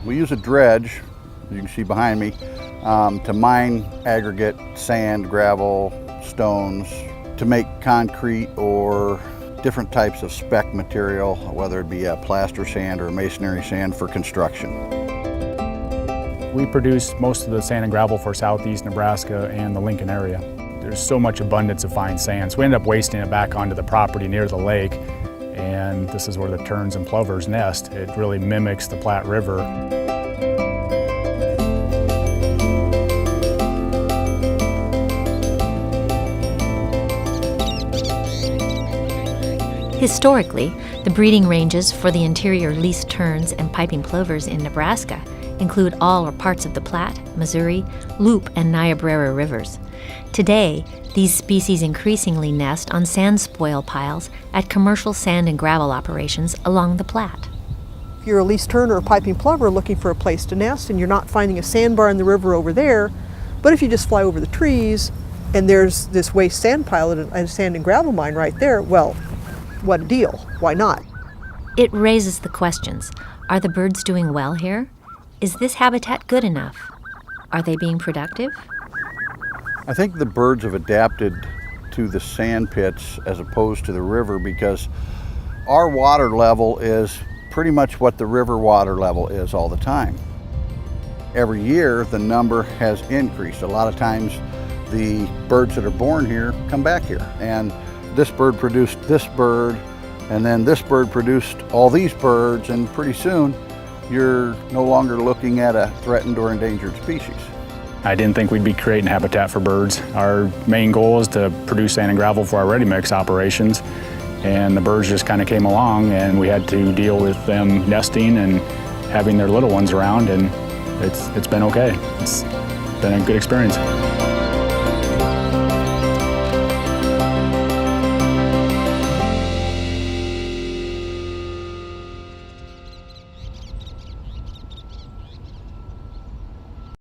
We use a dredge, you can see behind me, to mine aggregate, sand, gravel, stones, to make concrete or different types of spec material, whether it be a plaster sand or masonry sand for construction. We produce most of the sand and gravel for southeast Nebraska and the Lincoln area. There's so much abundance of fine sand, so we end up wasting it back onto the property near the lake, and this is where the terns and plovers nest. It really mimics the Platte River. Historically, the breeding ranges for the interior least terns and piping plovers in Nebraska include all or parts of the Platte, Missouri, Loup, and Niobrara rivers. Today, these species increasingly nest on sand spoil piles at commercial sand and gravel operations along the Platte. If you're a least tern or a piping plover looking for a place to nest and you're not finding a sandbar in the river over there, but if you just fly over the trees and there's this waste sand pile and a sand and gravel mine right there, well, what a deal. Why not? It raises the questions. Are the birds doing well here? Is this habitat good enough? Are they being productive? I think the birds have adapted to the sand pits as opposed to the river because our water level is pretty much what the river water level is all the time. Every year the number has increased. A lot of times the birds that are born here come back here, and this bird produced this bird, and then this bird produced all these birds, and pretty soon you're no longer looking at a threatened or endangered species. I didn't think we'd be creating habitat for birds. Our main goal is to produce sand and gravel for our ready mix operations, and the birds just kind of came along, and we had to deal with them nesting and having their little ones around, and it's been okay. It's been a good experience.